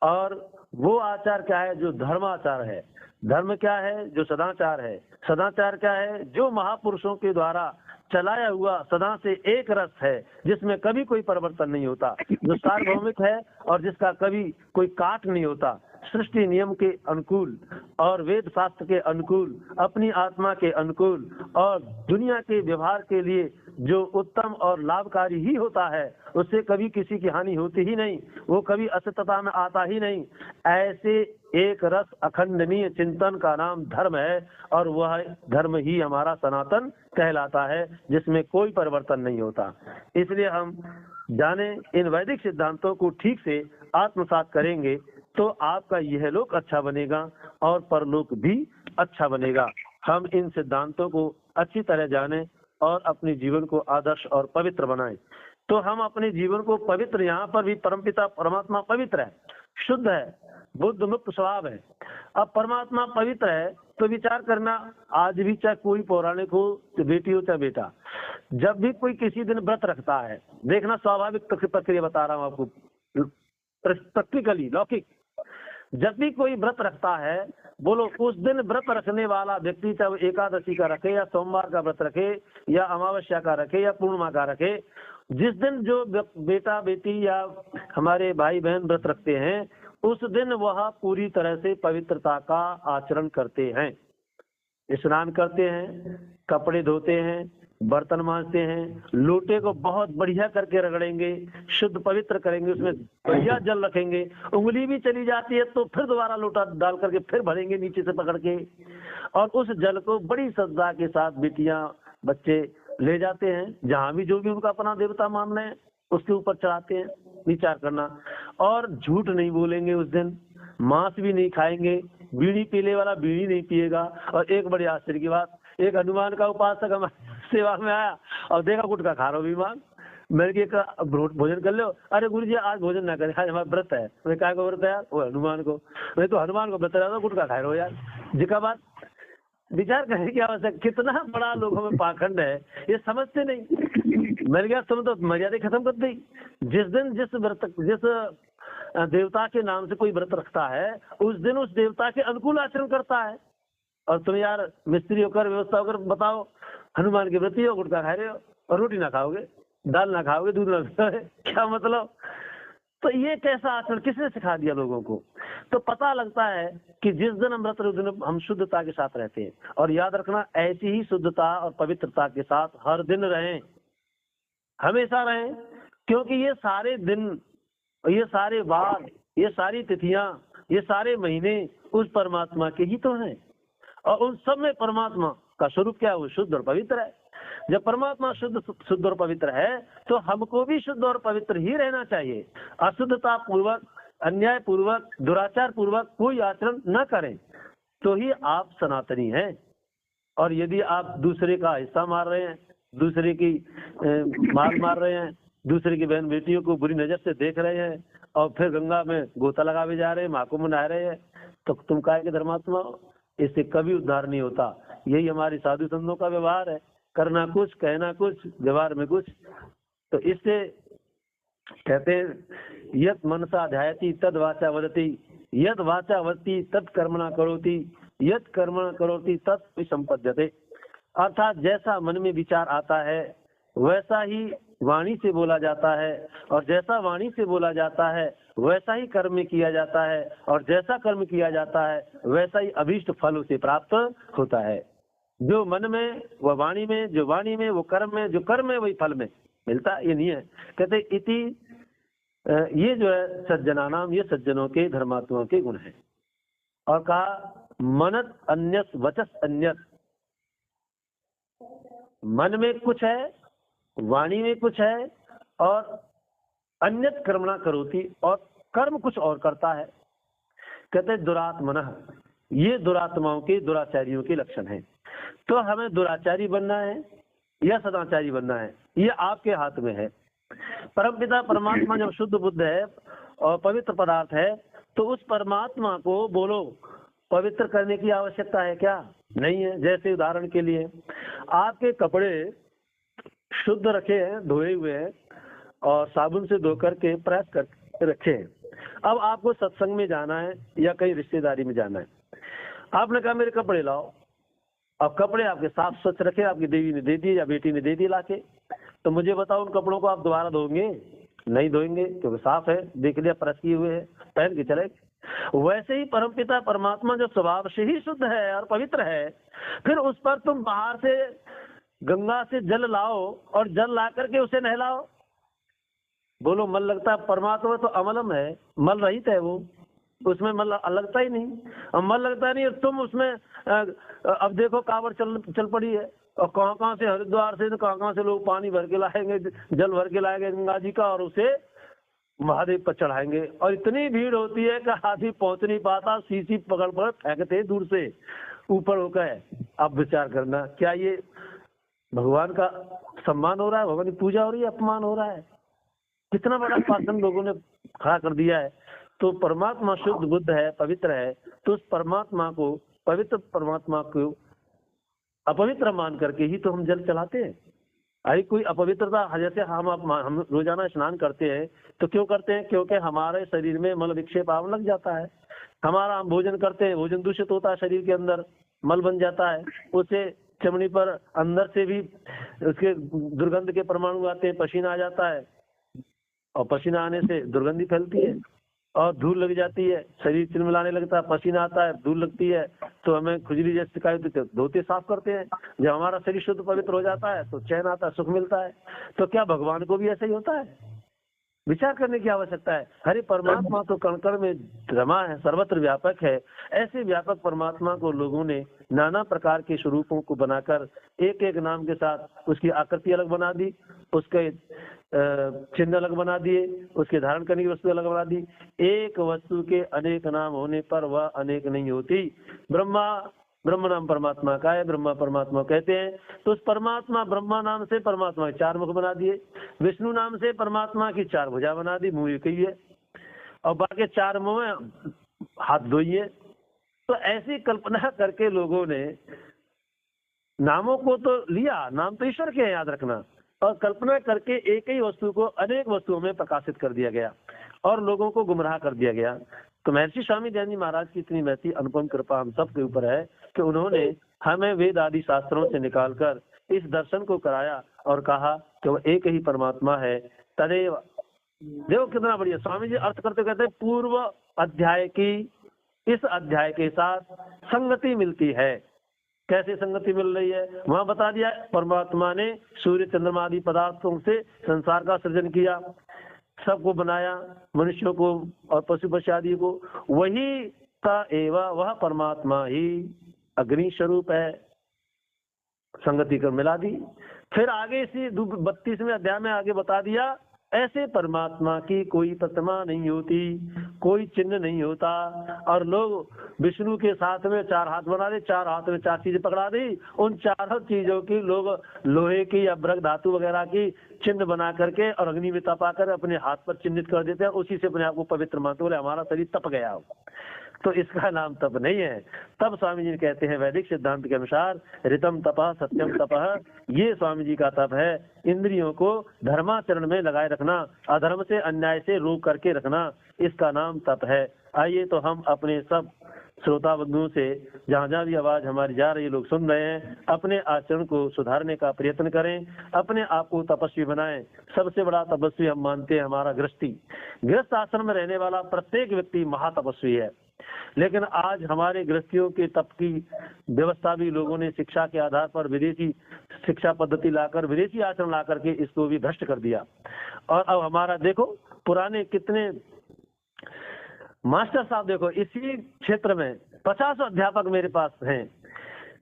और वो आचार क्या है? जो धर्माचार है। धर्म क्या है? जो सदाचार है। सदाचार क्या है? जो महापुरुषों के द्वारा चलाया हुआ सदा से एक रस है, जिसमें कभी कोई परिवर्तन नहीं होता, जो सार्वभौमिक है और जिसका कभी कोई काट नहीं होता, सृष्टि नियम के अनुकूल और वेद शास्त्र के अनुकूल, अपनी आत्मा के अनुकूल और दुनिया के व्यवहार के लिए जो उत्तम और लाभकारी ही होता है, उससे कभी किसी की हानि होती ही नहीं, वो कभी असत्यता में आता ही नहीं। ऐसे एक रस अखंडनीय चिंतन का नाम धर्म है, और वह धर्म ही हमारा सनातन कहलाता है, जिसमें कोई परिवर्तन नहीं होता। इसलिए हम जाने इन वैदिक सिद्धांतों को ठीक से आत्मसात करेंगे तो आपका यह लोक अच्छा बनेगा और परलोक भी अच्छा बनेगा। हम इन सिद्धांतों को अच्छी तरह जाने और अपने जीवन को आदर्श और पवित्र बनाएं। तो हम अपने जीवन को पवित्र, यहाँ पर भी परमपिता परमात्मा पवित्र है, शुद्ध है, बुद्ध मुक्त स्वभाव है। अब परमात्मा पवित्र है तो विचार करना, आज भी चाहे कोई पौराणिक हो, बेटी हो चाहे बेटा, जब भी कोई किसी दिन व्रत रखता है, देखना स्वाभाविक प्रक्रिया बता रहा हूँ आपको, प्रैक्टिकली लौकिक, जब भी कोई व्रत रखता है, बोलो उस दिन व्रत रखने वाला व्यक्ति, चाहे वो एकादशी का रखे या सोमवार का व्रत रखे या अमावस्या का रखे या पूर्णिमा का रखे, जिस दिन जो बेटा बेटी या हमारे भाई बहन व्रत रखते हैं, उस दिन वह पूरी तरह से पवित्रता का आचरण करते हैं। स्नान करते हैं, कपड़े धोते हैं, बर्तन मांजते हैं, लोटे को बहुत बढ़िया करके रगड़ेंगे, शुद्ध पवित्र करेंगे, उसमें बढ़िया जल रखेंगे, उंगली भी चली जाती है तो फिर दोबारा लोटा डाल करके फिर भरेंगे नीचे से पकड़ के, और उस जल को बड़ी श्रद्धा के साथ बेटियां बच्चे ले जाते हैं, जहां भी जो भी उनका अपना देवता मान रहे हैं उसके ऊपर चढ़ाते हैं। विचार करना, और झूठ नहीं बोलेंगे उस दिन, मांस भी नहीं खाएंगे, बीड़ी पीने वाला बीड़ी नहीं पिएगा। और एक बड़ी आश्चर्य की बात, एक हनुमान का उपासक हमारे सेवा में आया और देखा गुटखा खा रहा बीमार, मैंने कहा भोजन कर लो। अरे गुरु जी आज भोजन ना करें, आज हमारा व्रत है। मैं क्या व्रत है यार? वो हनुमान को, मैं तो हनुमान को व्रत रहा, गुटखा खा रहे हो यार, जिका बात विचार करने की आवश्यक, कितना बड़ा लोगों में पाखंड है, ये समझते नहीं। मैंने कहा तुम तो मर्यादा खत्म कर दी। जिस दिन जिस देवता के नाम से कोई व्रत रखता है, उस दिन उस देवता के अनुकूल आचरण करता है। और तुम यार मिस्त्री होकर व्यवस्था होकर बताओ, हनुमान के व्रती हो, गुटखा खा रहे हो और रोटी ना खाओगे, दाल ना खाओगे, दूध ना खाओगे, क्या मतलब? तो ये कैसा आचरण किसने सिखा दिया लोगों को? तो पता लगता है कि जिस दिन हम व्रत, उस दिन हम शुद्धता के साथ रहते हैं। और याद रखना, ऐसी ही शुद्धता और पवित्रता के साथ हर दिन रहें, हमेशा रहें, क्योंकि ये सारे दिन, ये सारे वार, ये सारी तिथियां, ये सारे महीने उस परमात्मा के ही तो हैं। और उन सब में परमात्मा का स्वरूप क्या है? वो शुद्ध और पवित्र है। जब परमात्मा शुद्ध और पवित्र है, तो हमको भी शुद्ध और पवित्र ही रहना चाहिए। अशुद्धता पूर्वक, अन्याय पूर्वक, दुराचार पूर्वक कोई आचरण न करें, तो ही आप सनातनी हैं। और यदि आप दूसरे का हिस्सा मार रहे हैं, दूसरे की माल मार रहे हैं, दूसरे की बहन बेटियों को बुरी नजर से देख रहे हैं और फिर गंगा में गोता लगावे जा रहे हैं, महाकुंभ नहा रहे हैं, तो तुम काहे के धर्मात्मा हो? इससे कभी उद्धार नहीं होता। यही हमारी साधु संतों का व्यवहार है, करना कुछ, कहना कुछ, व्यवहार में कुछ। तो इससे कहते हैं, यत मनसा ध्यायति तद वाचा वदति, यद वाचा वदति तद कर्मणा करोति, यद कर्मणा करोति तत् संपद्यते। अर्थात जैसा मन में विचार आता है वैसा ही वाणी से बोला जाता है, और जैसा वाणी से बोला जाता है वैसा ही कर्म में किया जाता है, और जैसा कर्म किया जाता है वैसा ही अभीष्ट फल उसे प्राप्त होता है। जो मन में वह वाणी में, जो वाणी में वो कर्म में, जो कर्म में वही फल में मिलता है। ये नहीं है, कहते इति ये जो है सज्जना नाम, ये सज्जनों के धर्मात्माओं के गुण है। और कहा मनत अन्यस वचस अन्यत, मन में कुछ है, वाणी में कुछ है, और अन्यत कर्मणा करोति, और कर्म कुछ और करता है। कहते दुरात्मनः, ये दुरात्माओं के, दुराचारियों के लक्षण है। तो हमें दुराचारी बनना है या सदाचारी बनना है, ये आपके हाथ में है। परमपिता परमात्मा जब शुद्ध बुद्ध है और पवित्र पदार्थ है, तो उस परमात्मा को बोलो पवित्र करने की आवश्यकता है क्या? नहीं है। जैसे उदाहरण के लिए आपके कपड़े शुद्ध रखे हैं, धोए हुए हैं, और साबुन से धो करके प्रेस कर रखे हैं। अब आपको सत्संग में जाना है या कहीं रिश्तेदारी में जाना है, आपने कहा मेरे कपड़े लाओ। अब कपड़े आपके साफ स्वच्छ रखे, आपकी देवी ने दे दिए या बेटी ने दे दिए लाके, तो मुझे बताओ उन कपड़ों को आप दोबारा धोएंगे? नहीं धोएंगे, क्योंकि साफ है, देख लिया, प्रेस किए हुए हैं, पहन के चले। वैसे ही परमपिता परमात्मा जो स्वभाव से ही शुद्ध है और पवित्र है, फिर उस पर तुम बाहर से गंगा से जल लाओ और जल ला करके उसे नहलाओ। बोलो मल लगता है? परमात्मा तो अमलम है, मल रहित है, वो उसमें मल लगता ही नहीं। अब मल लगता नहीं, और तुम उसमें अब देखो कांवड़ चल पड़ी है, और कहाँ से, हरिद्वार से कहाँ से लोग पानी भर के लाएंगे, जल भर के लाएंगे गंगा जी का, और उसे महादेव पर चढ़ाएंगे। और इतनी भीड़ होती है कि आदमी पहुंच नहीं पाता, सीसी पकड़ पकड़ फेंकते दूर से ऊपर होकर। अब विचार करना, क्या ये भगवान का सम्मान हो रहा है, भगवान की पूजा हो रही है, अपमान हो रहा है? कितना बड़ा शासन लोगों ने खड़ा कर दिया है। तो परमात्मा शुद्ध बुद्ध है, पवित्र है, तो उस परमात्मा को, पवित्र परमात्मा को अपवित्र मान करके ही तो हम जल चलाते हैं। अरे कोई अपवित्रता, जैसे हम रोजाना स्नान करते हैं, तो क्यों करते हैं? क्योंकि हमारे शरीर में मल विक्षेप आने लग जाता है। हमारा हम भोजन करते हैं, भोजन दूषित होता है, शरीर के अंदर मल बन जाता है, उससे चमड़ी पर अंदर से भी उसके दुर्गंध के परमाणु आते हैं, पसीना आ जाता है, और पसीना आने से दुर्गंधी फैलती है, और धूल लग जाती है, शरीर चिलमिलाने लगता है, पसीना आता है, धूल लगती है, तो हमें खुजली जैसी शिकायत होती है, धोते साफ करते हैं। जब हमारा शरीर शुद्ध पवित्र हो जाता है तो चैन आता है, सुख मिलता है। तो क्या भगवान को भी ऐसा ही होता है? विचार करने की आवश्यकता है। हरि परमात्मा तो कण कण में रमा है, सर्वत्र व्यापक है। ऐसे व्यापक परमात्मा को लोगों ने नाना प्रकार के स्वरूपों को बनाकर एक एक नाम के साथ उसकी आकृति अलग बना दी, उसके चिन्ह अलग बना दिए, उसके धारण करने की वस्तु अलग बना दी। एक वस्तु के अनेक नाम होने पर वह अनेक नहीं होती। ब्रह्म नाम परमात्मा का है, ब्रह्मा परमात्मा कहते हैं। तो उस परमात्मा, ब्रह्मा नाम से परमात्मा के 4 मुख बना दिए, विष्णु नाम से परमात्मा की 4 भुजा बना दी, मुंह एक ही है, और बाकी 4 मुंह में हाथ 2 ही है। तो ऐसी कल्पना करके लोगों ने नामों को तो लिया, नाम तो ईश्वर के हैं, याद रखना, और कल्पना करके एक ही वस्तु को अनेक वस्तुओं में प्रकाशित कर दिया गया और लोगों को गुमराह कर दिया गया। तो महर्षि स्वामी दयानंद जी महाराज की इतनी महती अनुपम कृपा हम सब के ऊपर है कि उन्होंने हमें वेद आदि शास्त्रों से निकालकर इस दर्शन को कराया और कहा कि वो एक ही परमात्मा है। तदेव, देखो कितना बढ़िया स्वामी जी अर्थ करते कहते हैं, पूर्व अध्याय की इस अध्याय के साथ संगति मिलती है। कैसे संगति मिल रही है? वहां बता दिया, परमात्मा ने सूर्य चंद्रमा आदि पदार्थों से संसार का सृजन किया, सबको बनाया, मनुष्यों को और पशु पक्षी आदि को। वही का एवं वह परमात्मा ही अग्नि स्वरूप है। संगति कर मिला दी। फिर आगे इसी 32वें अध्याय में आगे बता दिया, ऐसे परमात्मा की कोई प्रतिमा नहीं होती, कोई चिन्ह नहीं होता। और लोग विष्णु के साथ में 4 हाथ बना दे, 4 हाथ में 4 चीजें पकड़ा दी, उन 4 चीजों की लोग लोहे की या ब्रक धातु वगैरह की चिन्ह बना करके और अग्नि में तपा कर अपने हाथ पर चिन्हित कर देते हैं, उसी से अपने आप को पवित्र मानते, बोले हमारा शरीर तप गया हो। तो इसका नाम तप नहीं है। तब स्वामी जी कहते हैं वैदिक सिद्धांत के अनुसार ऋतम तपः सत्यम तपः, ये स्वामी जी का तप है। इंद्रियों को धर्माचरण में लगाए रखना, अधर्म से अन्याय से रोक करके रखना, इसका नाम तप है। आइए तो हम अपने सब श्रोता बंधुओं से जहाँ जहाँ भी आवाज हमारी जा रही है, लोग सुन रहे हैं, अपने आचरण को सुधारने का प्रयत्न करें, अपने आप को तपस्वी बनाएं। सबसे बड़ा तपस्वी हम मानते हैं हमारा गृहस्थी। गृहस्थ आश्रम में रहने वाला प्रत्येक व्यक्ति महातपस्वी है। लेकिन आज हमारे गृहस्थियों के तप की व्यवस्था भी लोगों ने शिक्षा के आधार पर विदेशी शिक्षा पद्धति लाकर, विदेशी आचरण ला करके इसको भी भ्रष्ट कर दिया। और अब हमारा देखो, पुराने कितने मास्टर साहब देखो, इसी क्षेत्र में 50 अध्यापक मेरे पास हैं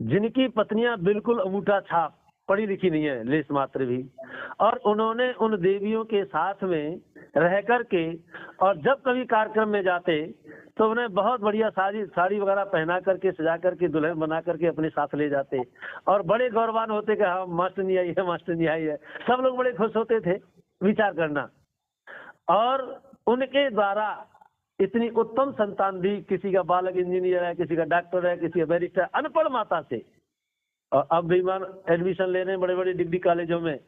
जिनकी पत्नियां बिल्कुल अंगूठा छाप, पढ़ी लिखी नहीं है लेस मात्र भी, और उन्होंने उन देवियों के साथ में रह करके, और जब कभी कार्यक्रम में जाते तो उन्हें बहुत बढ़िया साड़ी वगैरह पहना करके, सजा करके, दुल्हन बना करके अपने साथ ले जाते, और बड़े गौरवान होते कि हाँ मास्टर नहीं आई है, मास्टर नहीं आई है। सब लोग बड़े खुश होते थे। विचार करना। और उनके द्वारा इतनी उत्तम संतान दी, किसी का बालक इंजीनियर है, किसी का डॉक्टर है, किसी का बैरिस्टर, अनपढ़ माता से। और अब भी एडमिशन ले रहे हैं बड़े बड़े डिग्री कॉलेजों में,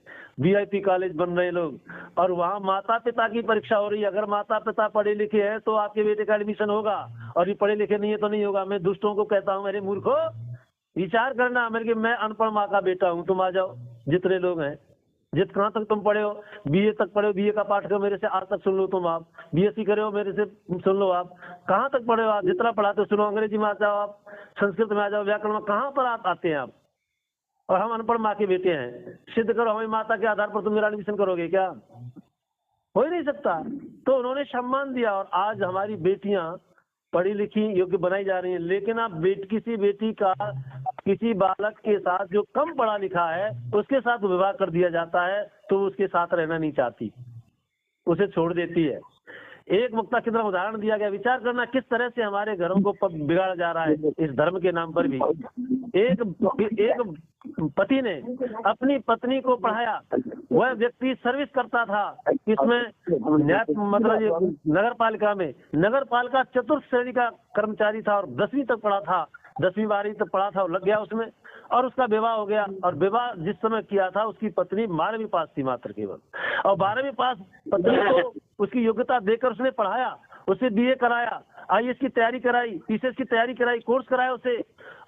VIP कॉलेज बन रहे लोग, और वहाँ माता पिता की परीक्षा हो रही है। अगर माता पिता पढ़े लिखे हैं तो आपके बेटे का एडमिशन होगा, और ये पढ़े लिखे नहीं है तो नहीं होगा। मैं दुष्टों को कहता हूँ, मेरे मूर्खो, विचार करना। मैं अनपढ़ माँ का बेटा हूँ, तुम आ जाओ, जितने लोग हैं, कहाँ तक तुम पढ़े हो? BA तक पढ़े हो, BA का पाठ करो, मेरे से आज तक सुन लो तुम। आप BSc करे हो, मेरे से सुन लो। आप कहाँ तक पढ़े हो? आप जितना पढ़ाते हो सुनो। अंग्रेजी में आ जाओ, आप संस्कृत में आ जाओ, व्याकरण में, कहाँ पर आप आते हैं आप? और हम अनपढ़ माँ के बेटे हैं। सिद्ध करो, हमारी माता के आधार पर तुम मेरा एडमिशन करोगे क्या? हो ही नहीं सकता। तो उन्होंने सम्मान दिया, और आज हमारी बेटियां पढ़ी लिखी योग्य बनाई जा रही हैं। लेकिन आप किसी बेटी का किसी बालक के साथ जो कम पढ़ा लिखा है उसके साथ विवाह कर दिया जाता है, तो उसके साथ रहना नहीं चाहती, उसे छोड़ देती है। एक वक्ता की तरह उदाहरण दिया गया। विचार करना किस तरह से हमारे घरों को बिगाड़ा जा रहा है इस धर्म के नाम पर भी। एक पति ने अपनी पत्नी को पढ़ाया, वह व्यक्ति सर्विस करता था इसमें, मतलब नगर पालिका चतुर्थ श्रेणी का कर्मचारी था, और 10वीं तक पढ़ा था, 10वीं 12वीं तक पढ़ा था, और लग गया उसमें, और उसका विवाह हो गया। और विवाह जिस समय किया था उसकी पत्नी 12वीं पास थी मात्र केवल, और 12वीं पास पत्नी को उसकी योग्यता देकर उसने पढ़ाया, उसे BA कराया, IAS की तैयारी कराई, PCS की तैयारी कराई, कोर्स कराया उसे,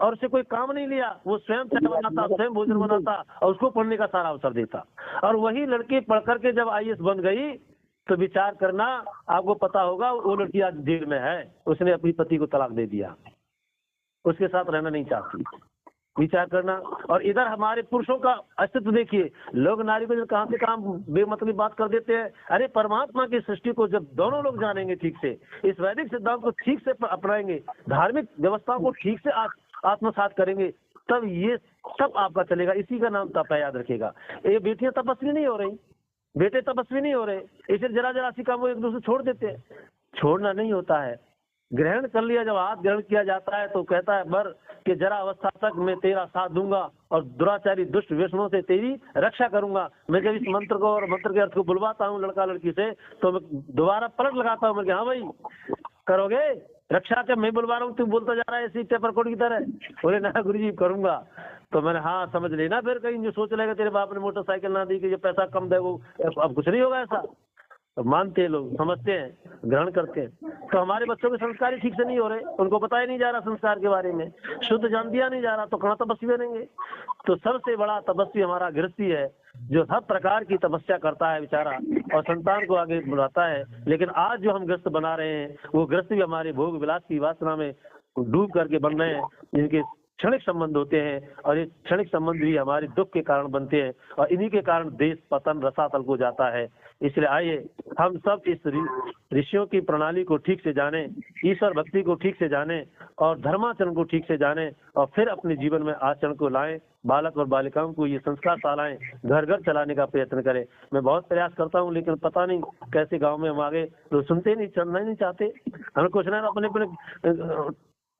और उसे कोई काम नहीं लिया। वो स्वयं चाय बनाता, स्वयं भोजन बनाता, और उसको पढ़ने का सारा अवसर देता। और वही लड़की पढ़ करके जब IAS बन गई तो विचार करना, आपको पता होगा वो लड़की आज जेल में है। उसने अपनी पति को तलाक दे दिया, उसके साथ रहना नहीं चाहती। विचार करना। और इधर हमारे पुरुषों का अस्तित्व देखिए, लोग नारी को कहाँ से कहाँ बेमतलब बात कर देते हैं। अरे परमात्मा की सृष्टि को जब दोनों लोग जानेंगे ठीक से, इस वैदिक सिद्धांत को ठीक से अपनाएंगे, धार्मिक व्यवस्थाओं को ठीक से आत्मसात करेंगे, तब ये सब आपका चलेगा। इसी का नाम तप है, याद रखेगा। ये बेटियां तपस्वी नहीं हो रही, बेटे तपस्वी नहीं हो रहे, इसे जरा सी काम वो एक दूसरे छोड़ देते हैं। छोड़ना नहीं होता है, ग्रहण कर लिया। जब हाथ ग्रहण किया जाता है तो कहता है बर कि जरा अवस्था तक मैं तेरा साथ दूंगा और दुराचारी दुष्ट व्यसनों से तेरी रक्षा करूंगा। मैं जब इस मंत्र को और मंत्र के अर्थ को बुलवाता हूँ लड़का लड़की से, तो मैं दोबारा पलट लगाता हूँ, मैं हाँ भाई करोगे रक्षा के? मैं बुलवा रहा हूँ, तुम बोलता जा रहा है ऐसी पेपर कोड की तरह। बोले ना गुरु जी करूंगा। तो मैंने हाँ समझ लेना, फिर कहीं जो सोच लेगा तेरे बाप ने मोटरसाइकिल ना दी कि ये पैसा कम दे, वो अब कुछ नहीं होगा ऐसा। तो मानते हैं लोग, समझते हैं, ग्रहण करते हैं। तो हमारे बच्चों के संस्कार ही ठीक से नहीं हो रहे, उनको बताया नहीं जा रहा संस्कार के बारे में, शुद्ध जान दिया नहीं जा रहा, तो कहाँ तपस्वी बनेंगे? तो सबसे बड़ा तपस्वी हमारा गृहस्थी है, जो हर प्रकार की तपस्या करता है बेचारा और संतान को आगे बढ़ाता है। लेकिन आज जो हम गृहस्थ बना रहे हैं, वो गृहस्थ भी हमारे भोग विलास की वासना में डूब करके बन रहे हैं, जिनके क्षणिक संबंध होते हैं, और ये क्षणिक संबंध भी हमारे दुख के कारण बनते हैं, और इन्हीं के कारण देश पतन रसातल को जाता है। इसलिए आइए हम सब इस ऋषियों की प्रणाली को ठीक से जानें, ईश्वर भक्ति को ठीक से जानें, और धर्माचरण को ठीक से जानें, और फिर अपने जीवन में आचरण को लाएं। बालक और बालिकाओं को ये संस्कार शालाएं घर घर चलाने का प्रयत्न करें। मैं बहुत प्रयास करता हूँ, लेकिन पता नहीं कैसे गाँव में हम आगे तो सुनते नहीं, चलना नहीं चाहते। हमें कुछ ना अपने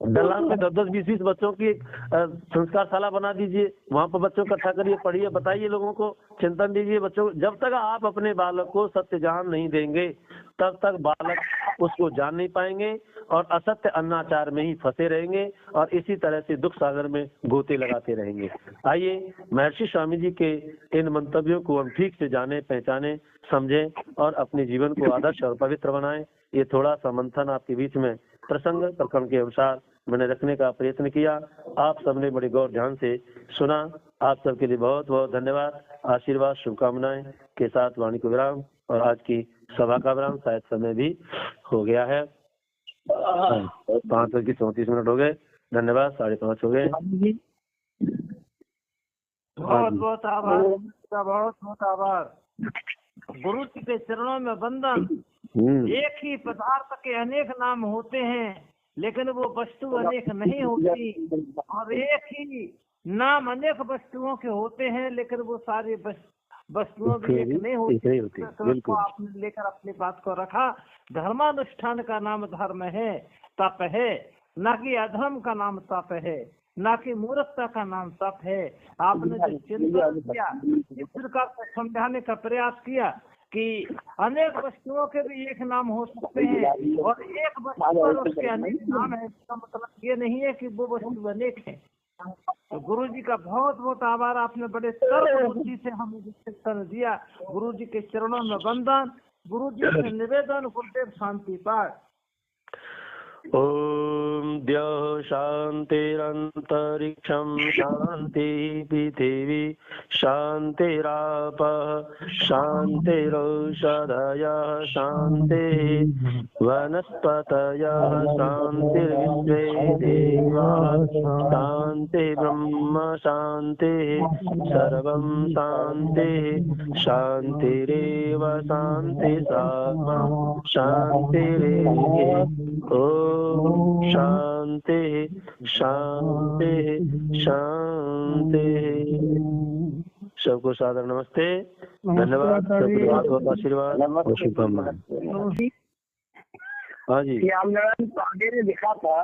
दलान में 10-10, 20-20 बच्चों की संस्कार शाला बना दीजिए, वहाँ पर बच्चों को इकट्ठा करिए, पढ़िए, बताइए, लोगों को चिंतन दीजिए बच्चों को। जब तक आप अपने बालक को सत्य जान नहीं देंगे, तब तक बालक उसको जान नहीं पाएंगे, और असत्य अन्नाचार में ही फंसे रहेंगे, और इसी तरह से दुख सागर में गोते लगाते रहेंगे। आइए महर्षि स्वामी जी के इन मंतव्यों को हम ठीक से जाने, पहचाने, समझें, और अपने जीवन को आदर्श और पवित्र बनाएं। ये थोड़ा सा मंथन आपके बीच में प्रसंग प्रकरण के अनुसार मैंने रखने का प्रयत्न किया। आप सबने बड़े गौर ध्यान से सुना। आप सबके लिए बहुत बहुत धन्यवाद। आशीर्वाद शुभकामनाएं के साथ वाणी को विराम और आज की सभा का विराम। शायद समय भी हो गया है, 5:34 हो गए। धन्यवाद। 5:30 हो गए। बहुत बहुत आभार, बहुत बहुत आभार। गुरु जी के चरणों में वंदन। एक ही पदार्थ के अनेक नाम होते हैं, लेकिन वो वस्तु अनेक नहीं होती। और एक ही नाम अनेक वस्तुओं के होते हैं, लेकिन वो सारी वस्तुओं भी एक नहीं होती। तो आपने लेकर अपनी बात को रखा। धर्मानुष्ठान का नाम धर्म है, तप है, न कि अधर्म का नाम तप है, ना कि मूर्खता का नाम तप है। आपने जो चिंतन किया, जिस प्रकार से समझाने का प्रयास किया कि अनेक वस्तुओं के भी एक नाम हो सकते हैं और एक वस्तु पर उसके अनेक नाम है, इसका मतलब ये नहीं है कि वो वस्तु अनेक है। तो गुरु जी का बहुत बहुत आभार। आपने बड़े सर्व बुद्धि से हमें चिंतन दिया। गुरु जी के चरणों में वंदन। गुरु जी से निवेदन, गुरुदेव शांति पाठ। ओम द्यौः शान्तिरन्तरिक्षं शान्तिः पृथिवी शान्तिरापः शान्तिरौषधयः शान्तिः वनस्पतयः शान्तिर्विश्वे देवाः शान्तिः ब्रह्म शान्तिः सर्वं शान्तिः शान्तिरेव शान्तिसात्मा शान्तिरेव। ओम शांति शांति शांति। सबको सादर नमस्ते, धन्यवाद, सबको आशीर्वाद और शुभकामनाएं। हाँ जी, श्यामनारायण पांडे ने लिखा था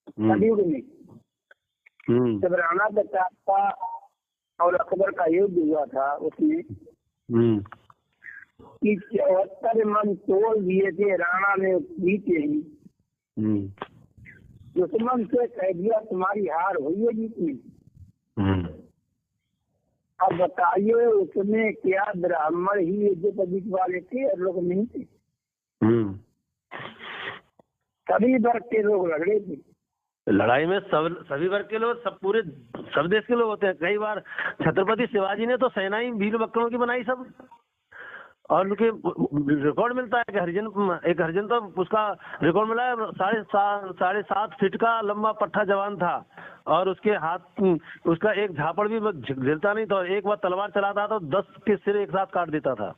कलयुग में, जब राणा प्रताप का और अकबर का युद्ध हुआ था, उसमें कि 74 मन तोड़ दिए थे, राणा ने जीते ही। दुश्मन से कह दिया तुम्हारी हार हुई है जीतनी। अब बताइए उसमें क्या ब्राह्मण ही इज्जत अधिक वाले थे और लोग नहीं थे? सभी वर्ग के लोग लड़े थे। लड़ाई में सभी वर्ग के लोग, सब देश के लोग होते हैं। कई बार छत्रपति शिवाजी ने तो सेनाएं वीर बकरों की बनाई सब, और उनके रिकॉर्ड मिलता है कि एक हरिजन तो उसका रिकॉर्ड मिला है, 7.5 फीट का लंबा पट्टा जवान था और उसके हाथ उसका एक झापड़ भी झेलता नहीं था। एक बार तलवार चलाता तो 10 के सिर एक साथ काट देता था।